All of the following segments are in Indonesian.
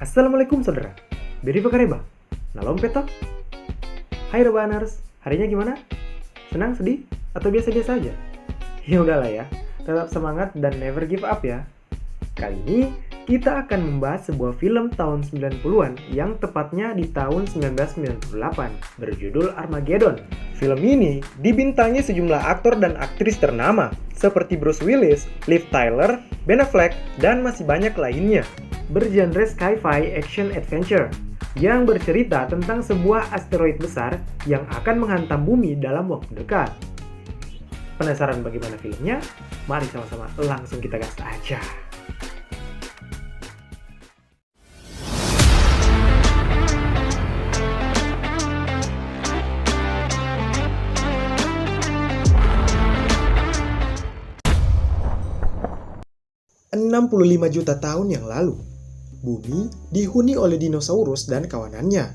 Assalamualaikum saudara, beri pakareba, nalom peto. Hai Rebaners, harinya gimana? Senang, sedih, atau biasa-biasa aja? Ya udahlah ya, tetap semangat dan never give up ya. Kali ini kita akan membahas sebuah film tahun 90-an yang tepatnya di tahun 1998 berjudul Armageddon. Film ini dibintangi sejumlah aktor dan aktris ternama seperti Bruce Willis, Liv Tyler, Ben Affleck, dan masih banyak lainnya. Bergenre sci-fi action adventure yang bercerita tentang sebuah asteroid besar yang akan menghantam bumi dalam waktu dekat. Penasaran bagaimana filmnya? Mari sama-sama langsung kita gas aja. ...65 juta tahun yang lalu, bumi dihuni oleh dinosaurus dan kawanannya.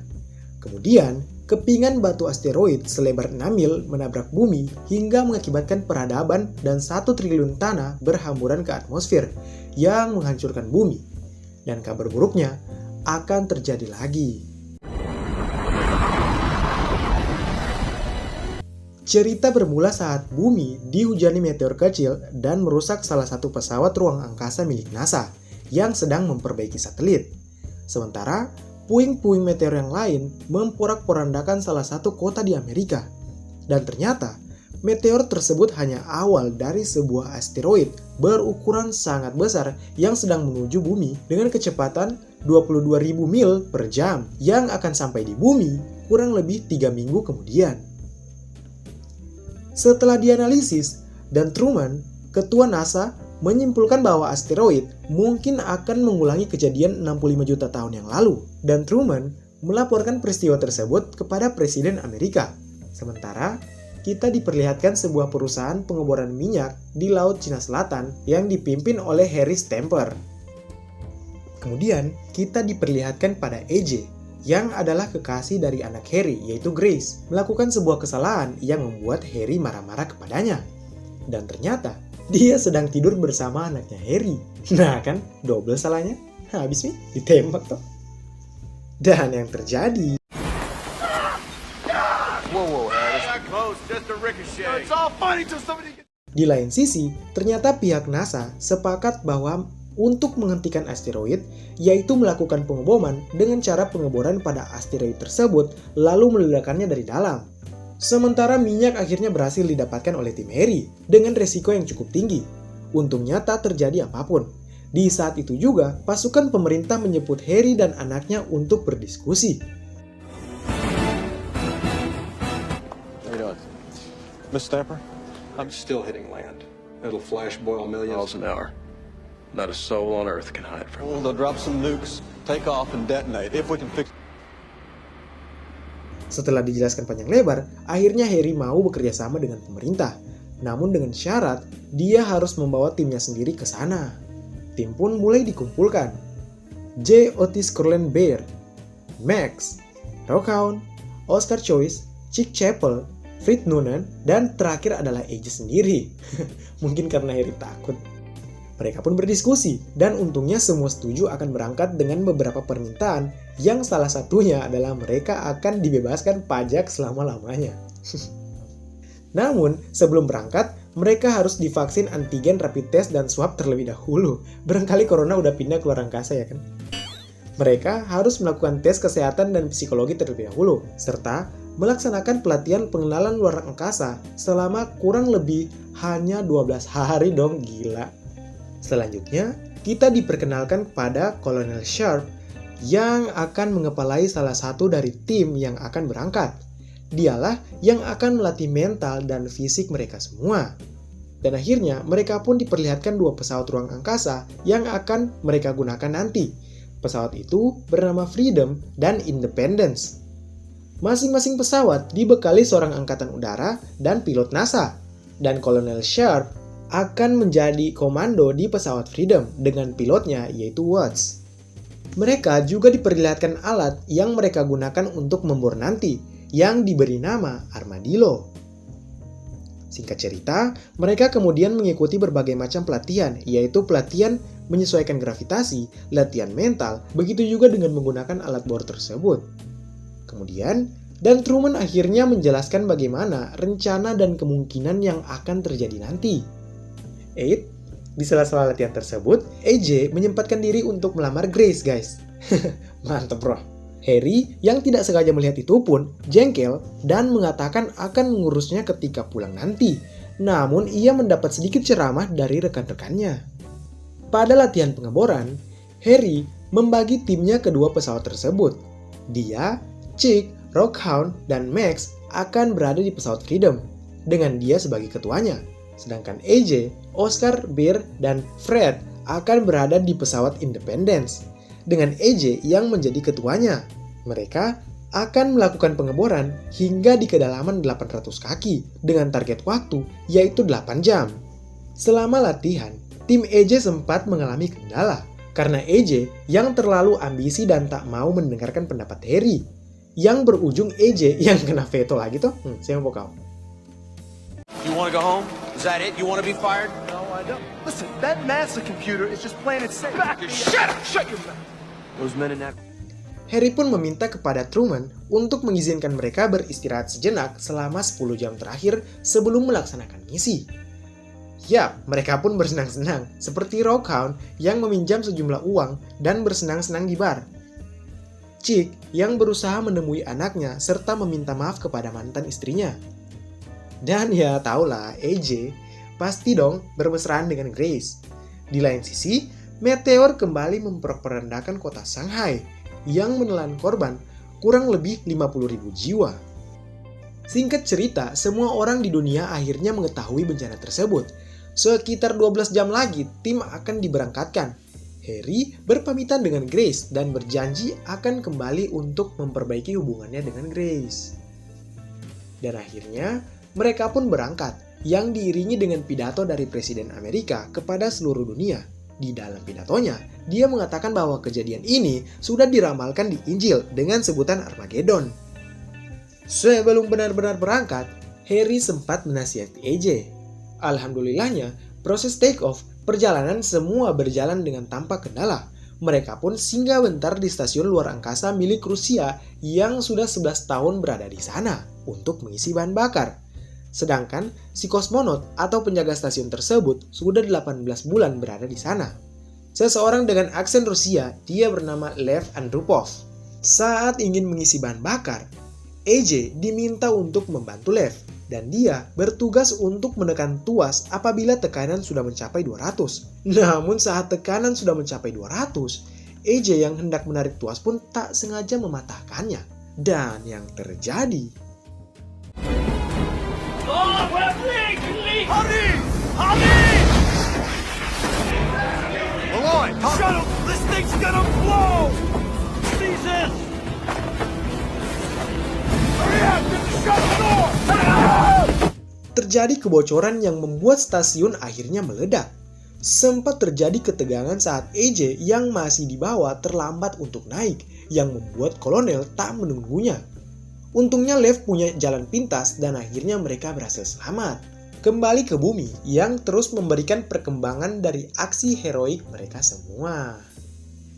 Kemudian, kepingan batu asteroid selebar 6 mil menabrak bumi hingga mengakibatkan peradaban dan 1 triliun tanah berhamburan ke atmosfer yang menghancurkan bumi. Dan kabar buruknya akan terjadi lagi. Cerita bermula saat bumi dihujani meteor kecil dan merusak salah satu pesawat ruang angkasa milik NASA yang sedang memperbaiki satelit. Sementara, puing-puing meteor yang lain memporak-porandakan salah satu kota di Amerika. Dan ternyata, meteor tersebut hanya awal dari sebuah asteroid berukuran sangat besar yang sedang menuju bumi dengan kecepatan 22.000 mil per jam yang akan sampai di bumi kurang lebih 3 minggu kemudian. Setelah dianalisis, dan Truman, ketua NASA, menyimpulkan bahwa asteroid mungkin akan mengulangi kejadian 65 juta tahun yang lalu. Dan Truman melaporkan peristiwa tersebut kepada Presiden Amerika. Sementara, kita diperlihatkan sebuah perusahaan pengeboran minyak di Laut Cina Selatan yang dipimpin oleh Harry Stamper. Kemudian, kita diperlihatkan pada AJ, yang adalah kekasih dari anak Harry, yaitu Grace, melakukan sebuah kesalahan yang membuat Harry marah-marah kepadanya. Dan ternyata, dia sedang tidur bersama anaknya Harry. Nah kan, double salahnya. Habis nih, ditembak toh. Dan yang terjadi... Di lain sisi, ternyata pihak NASA sepakat bahwa untuk menghentikan asteroid, yaitu melakukan pengeboman dengan cara pengeboran pada asteroid tersebut lalu meledakkannya dari dalam. Sementara minyak akhirnya berhasil didapatkan oleh tim Harry dengan resiko yang cukup tinggi. Untungnya tak terjadi apapun. Di saat itu juga, pasukan pemerintah menjemput Harry dan anaknya untuk berdiskusi. How you doing? Miss Stamper? I'm still hitting land. It'll flash boil millions an hour. Not a soul on Earth can hide from it. They'll drop some nukes, take off and detonate if we can fix. Setelah dijelaskan panjang lebar, akhirnya Harry mau bekerja sama dengan pemerintah. Namun dengan syarat, dia harus membawa timnya sendiri ke sana. Tim pun mulai dikumpulkan. J. Otis Corleone Baird, Max, Rockhound, Oscar Choice, Chick Chapel, Fred Noonan, dan terakhir adalah AJ sendiri. Mungkin karena Harry takut. Mereka pun berdiskusi, dan untungnya semua setuju akan berangkat dengan beberapa permintaan, yang salah satunya adalah mereka akan dibebaskan pajak selama-lamanya. Namun, sebelum berangkat, mereka harus divaksin antigen, rapid test, dan swab terlebih dahulu. Barangkali corona udah pindah ke luar angkasa ya kan? Mereka harus melakukan tes kesehatan dan psikologi terlebih dahulu, serta melaksanakan pelatihan pengenalan luar angkasa selama kurang lebih hanya 12 hari dong, gila. Selanjutnya, kita diperkenalkan kepada Kolonel Sharp yang akan mengepalai salah satu dari tim yang akan berangkat. Dialah yang akan melatih mental dan fisik mereka semua. Dan akhirnya, mereka pun diperlihatkan 2 pesawat ruang angkasa yang akan mereka gunakan nanti. Pesawat itu bernama Freedom dan Independence. Masing-masing pesawat dibekali seorang angkatan udara dan pilot NASA. Dan Kolonel Sharp akan menjadi komando di pesawat Freedom dengan pilotnya yaitu Watts. Mereka juga diperlihatkan alat yang mereka gunakan untuk membor nanti yang diberi nama Armadillo. Singkat cerita, mereka kemudian mengikuti berbagai macam pelatihan, yaitu pelatihan menyesuaikan gravitasi, latihan mental, begitu juga dengan menggunakan alat bor tersebut. Kemudian, dan Truman akhirnya menjelaskan bagaimana rencana dan kemungkinan yang akan terjadi nanti. 8. Di sela-sela latihan tersebut, AJ menyempatkan diri untuk melamar Grace, guys. Mantep bro. Harry yang tidak sengaja melihat itu pun jengkel dan mengatakan akan mengurusnya ketika pulang nanti. Namun ia mendapat sedikit ceramah dari rekan-rekannya. Pada latihan pengeboran, Harry membagi timnya kedua pesawat tersebut. Dia, Chick, Rockhound, dan Max akan berada di pesawat Freedom dengan dia sebagai ketuanya. Sedangkan AJ, Oscar, Bear, dan Fred akan berada di pesawat Independence dengan AJ yang menjadi ketuanya. Mereka akan melakukan pengeboran hingga di kedalaman 800 kaki dengan target waktu yaitu 8 jam. Selama latihan, tim AJ sempat mengalami kendala karena AJ yang terlalu ambisi dan tak mau mendengarkan pendapat Harry, yang berujung AJ yang kena veto lagi tuh. Saya mau kau. You want to go home? Is that it? You want to be fired? No, I don't. Listen, that NASA computer is just plain and safe. Shut up! Shut your mouth! Those men in that... Harry pun meminta kepada Truman untuk mengizinkan mereka beristirahat sejenak selama 10 jam terakhir sebelum melaksanakan misi. Yap, mereka pun bersenang-senang, seperti Rockhound yang meminjam sejumlah uang dan bersenang-senang di bar. Chick yang berusaha menemui anaknya serta meminta maaf kepada mantan istrinya. Dan ya tahulah, AJ pasti dong bermesraan dengan Grace. Di lain sisi, meteor kembali memperandakan kota Shanghai yang menelan korban kurang lebih 50.000 jiwa. Singkat cerita, semua orang di dunia akhirnya mengetahui bencana tersebut. Sekitar 12 jam lagi, tim akan diberangkatkan. Harry berpamitan dengan Grace dan berjanji akan kembali untuk memperbaiki hubungannya dengan Grace. Dan akhirnya, mereka pun berangkat, yang diiringi dengan pidato dari Presiden Amerika kepada seluruh dunia. Di dalam pidatonya, dia mengatakan bahwa kejadian ini sudah diramalkan di Injil dengan sebutan Armageddon. Sebelum benar-benar berangkat, Harry sempat menasihati AJ. Alhamdulillahnya, proses take-off perjalanan semua berjalan dengan tanpa kendala. Mereka pun singgah bentar di stasiun luar angkasa milik Rusia yang sudah 11 tahun berada di sana untuk mengisi bahan bakar. Sedangkan si kosmonot atau penjaga stasiun tersebut sudah 18 bulan berada di sana. Seseorang dengan aksen Rusia, dia bernama Lev Andropov. Saat ingin mengisi bahan bakar, AJ diminta untuk membantu Lev, dan dia bertugas untuk menekan tuas apabila tekanan sudah mencapai 200. Namun saat tekanan sudah mencapai 200, AJ yang hendak menarik tuas pun tak sengaja mematahkannya. Dan yang terjadi... Terjadi kebocoran yang membuat stasiun akhirnya meledak. Sempat terjadi ketegangan saat AJ yang masih di bawah terlambat untuk naik, yang membuat kolonel tak menunggunya. Untungnya Lev punya jalan pintas dan akhirnya mereka berhasil selamat. Kembali ke bumi yang terus memberikan perkembangan dari aksi heroik mereka semua.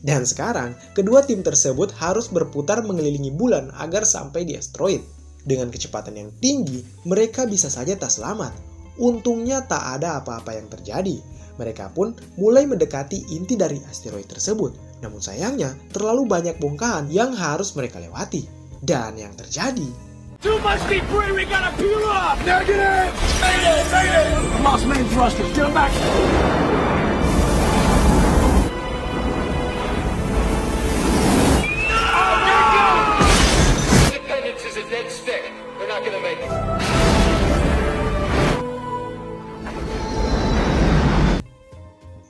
Dan sekarang, kedua tim tersebut harus berputar mengelilingi bulan agar sampai di asteroid. Dengan kecepatan yang tinggi, mereka bisa saja tak selamat. Untungnya tak ada apa-apa yang terjadi. Mereka pun mulai mendekati inti dari asteroid tersebut. Namun sayangnya, terlalu banyak bongkahan yang harus mereka lewati. Dan yang terjadi... Too much debris, we gotta peel off! Negative! Negative! Lost main thrusters, get them back! Independence is a dead stick. They're not gonna make it.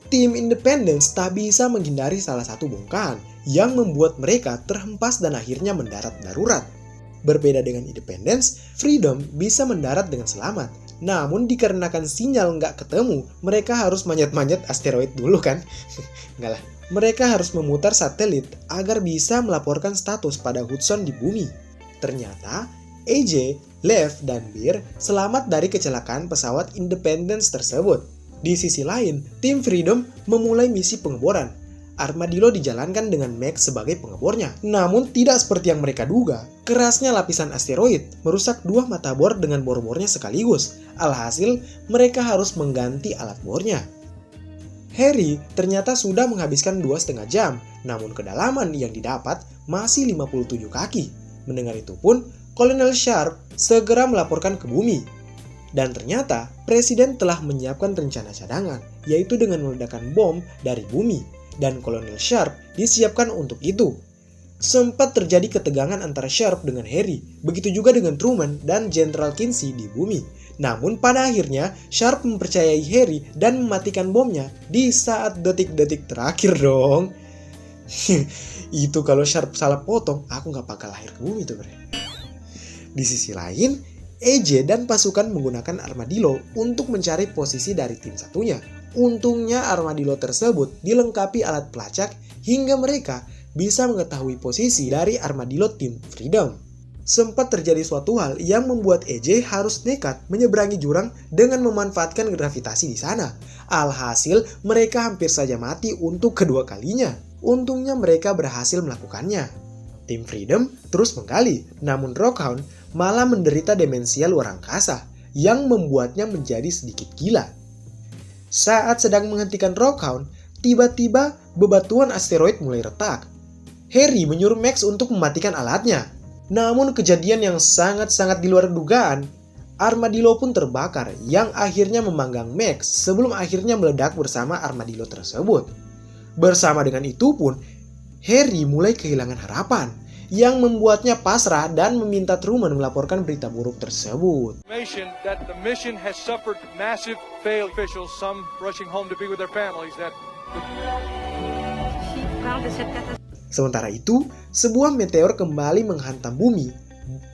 Tim Independence tak bisa menghindari salah satu bongkahan yang membuat mereka terhempas dan akhirnya mendarat darurat. Berbeda dengan Independence, Freedom bisa mendarat dengan selamat. Namun dikarenakan sinyal nggak ketemu, mereka harus manjat-manjat asteroid dulu kan? Enggak lah. Mereka harus memutar satelit agar bisa melaporkan status pada Hudson di bumi. Ternyata, AJ, Lev, dan Bear selamat dari kecelakaan pesawat Independence tersebut. Di sisi lain, tim Freedom memulai misi pengeboran. Armadillo dijalankan dengan Max sebagai pengebornya. Namun tidak seperti yang mereka duga. Kerasnya lapisan asteroid merusak dua mata bor dengan bor-bornya sekaligus. Alhasil, mereka harus mengganti alat bornya. Harry ternyata sudah menghabiskan 2,5 jam, namun kedalaman yang didapat masih 57 kaki. Mendengar itu pun, Kolonel Sharp segera melaporkan ke bumi. Dan ternyata, Presiden telah menyiapkan rencana cadangan, yaitu dengan meledakkan bom dari bumi. Dan Kolonel Sharp disiapkan untuk itu. Sempat terjadi ketegangan antara Sharp dengan Harry, begitu juga dengan Truman dan Jenderal Kinsey di bumi. Namun pada akhirnya, Sharp mempercayai Harry dan mematikan bomnya di saat detik-detik terakhir dong. Itu kalau Sharp salah potong, aku nggak bakal lahir ke bumi tuh bre. Di sisi lain, AJ dan pasukan menggunakan Armadillo untuk mencari posisi dari tim satunya. Untungnya Armadillo tersebut dilengkapi alat pelacak hingga mereka bisa mengetahui posisi dari Armadillo tim Freedom. Sempat terjadi suatu hal yang membuat AJ harus nekat menyeberangi jurang dengan memanfaatkan gravitasi di sana. Alhasil mereka hampir saja mati untuk kedua kalinya. Untungnya mereka berhasil melakukannya. Tim Freedom terus menggali, namun Rockhound malah menderita demensia luar angkasa yang membuatnya menjadi sedikit gila. Saat sedang menghentikan Rockhound, tiba-tiba bebatuan asteroid mulai retak. Harry menyuruh Max untuk mematikan alatnya. Namun kejadian yang sangat-sangat di luar dugaan, Armadillo pun terbakar yang akhirnya memanggang Max sebelum akhirnya meledak bersama Armadillo tersebut. Bersama dengan itu pun, Harry mulai kehilangan harapan yang membuatnya pasrah dan meminta Truman melaporkan berita buruk tersebut. That the mission has suffered massive failure. Officials, some rushing home to be with their families. Sementara itu, sebuah meteor kembali menghantam bumi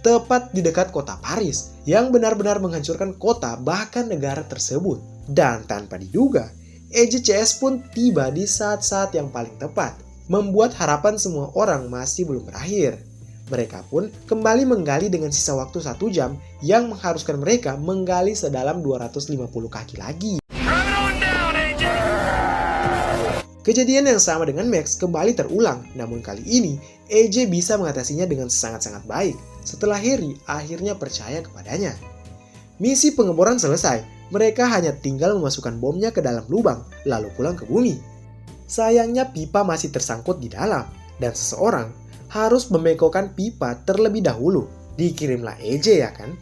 tepat di dekat kota Paris yang benar-benar menghancurkan kota bahkan negara tersebut. Dan tanpa diduga, EJCS pun tiba di saat-saat yang paling tepat, membuat harapan semua orang masih belum berakhir. Mereka pun kembali menggali dengan sisa waktu 1 jam yang mengharuskan mereka menggali sedalam 250 kaki lagi. Kejadian yang sama dengan Max kembali terulang, namun kali ini AJ bisa mengatasinya dengan sangat-sangat baik setelah Harry akhirnya percaya kepadanya. Misi pengeboran selesai, mereka hanya tinggal memasukkan bomnya ke dalam lubang lalu pulang ke bumi. Sayangnya pipa masih tersangkut di dalam dan seseorang harus membengkokkan pipa terlebih dahulu. Dikirimlah AJ ya kan?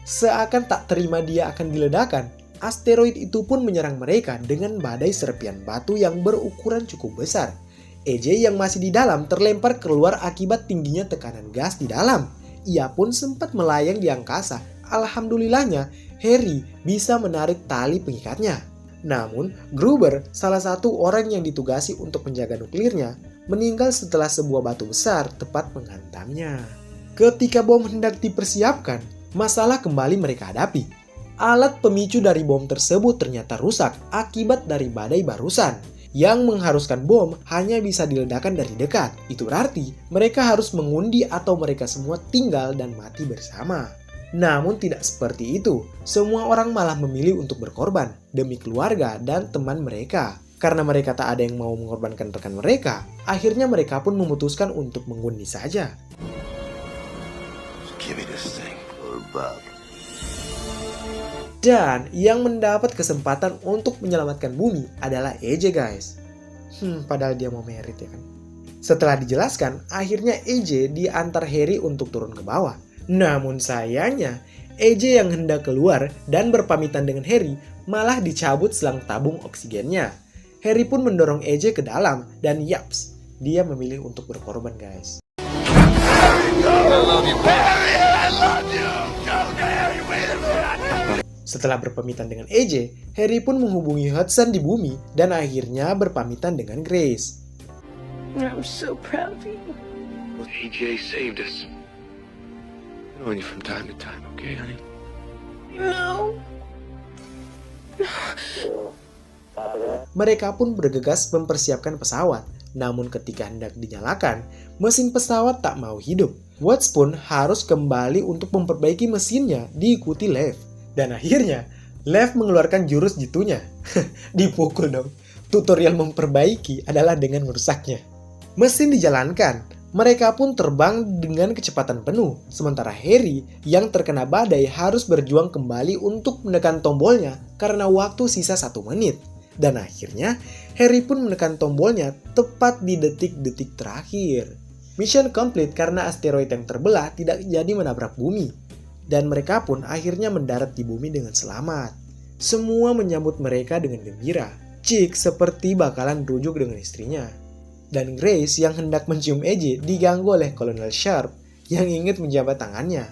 Seakan tak terima dia akan diledakkan, asteroid itu pun menyerang mereka dengan badai serpian batu yang berukuran cukup besar. AJ yang masih di dalam terlempar keluar akibat tingginya tekanan gas di dalam. Ia pun sempat melayang di angkasa. Alhamdulillahnya, Harry bisa menarik tali pengikatnya. Namun, Gruber, salah satu orang yang ditugasi untuk menjaga nuklirnya, meninggal setelah sebuah batu besar tepat menghantamnya. Ketika bom hendak dipersiapkan, masalah kembali mereka hadapi. Alat pemicu dari bom tersebut ternyata rusak akibat dari badai barusan, yang mengharuskan bom hanya bisa diledakkan dari dekat. Itu berarti mereka harus mengundi atau mereka semua tinggal dan mati bersama. Namun tidak seperti itu, semua orang malah memilih untuk berkorban demi keluarga dan teman mereka. Karena mereka tak ada yang mau mengorbankan rekan mereka, akhirnya mereka pun memutuskan untuk mengundi saja. Dan yang mendapat kesempatan untuk menyelamatkan bumi adalah AJ guys. Padahal dia mau merit ya kan. Setelah dijelaskan, akhirnya AJ diantar Harry untuk turun ke bawah. Namun sayangnya, AJ yang hendak keluar dan berpamitan dengan Harry malah dicabut selang tabung oksigennya. Harry pun mendorong AJ ke dalam dan yaps, dia memilih untuk berkorban guys. Setelah berpamitan dengan AJ, Harry pun menghubungi Hudson di bumi dan akhirnya berpamitan dengan Grace. I'm so proud of you. AJ saved us. Only from time to time, okay, honey? No. Mereka pun bergegas mempersiapkan pesawat. Namun ketika hendak dinyalakan, mesin pesawat tak mau hidup. Watts pun harus kembali untuk memperbaiki mesinnya diikuti Lev. Dan akhirnya, Lev mengeluarkan jurus jitunya. Dipukul dong. Tutorial memperbaiki adalah dengan merusaknya. Mesin dijalankan. Mereka pun terbang dengan kecepatan penuh. Sementara Harry yang terkena badai harus berjuang kembali untuk menekan tombolnya karena waktu sisa 1 menit. Dan akhirnya Harry pun menekan tombolnya tepat di detik-detik terakhir. Mission complete karena asteroid yang terbelah tidak jadi menabrak bumi. Dan mereka pun akhirnya mendarat di bumi dengan selamat. Semua menyambut mereka dengan gembira. Chick seperti bakalan rujuk dengan istrinya. Dan Grace yang hendak mencium AJ diganggu oleh Colonel Sharp yang ingin menjabat tangannya.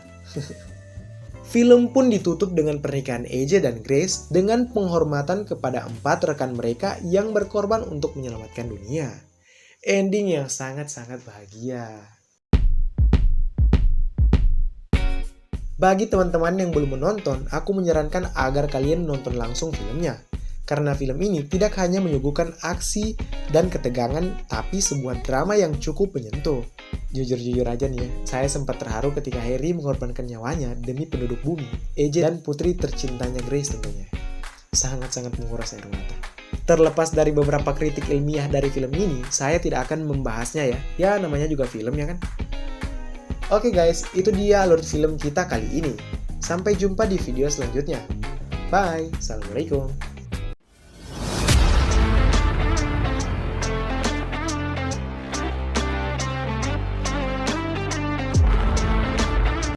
Film pun ditutup dengan pernikahan AJ dan Grace dengan penghormatan kepada 4 rekan mereka yang berkorban untuk menyelamatkan dunia. Ending yang sangat-sangat bahagia. Bagi teman-teman yang belum menonton, aku menyarankan agar kalian nonton langsung filmnya. Karena film ini tidak hanya menyuguhkan aksi dan ketegangan, tapi sebuah drama yang cukup menyentuh. Jujur-jujur aja nih ya, saya sempat terharu ketika Harry mengorbankan nyawanya demi penduduk bumi, AJ dan putri tercintanya Grace tentunya. Sangat-sangat menguras air mata. Terlepas dari beberapa kritik ilmiah dari film ini, saya tidak akan membahasnya ya. Ya namanya juga film ya kan? Oke guys, itu dia alur film kita kali ini. Sampai jumpa di video selanjutnya. Bye, Assalamualaikum.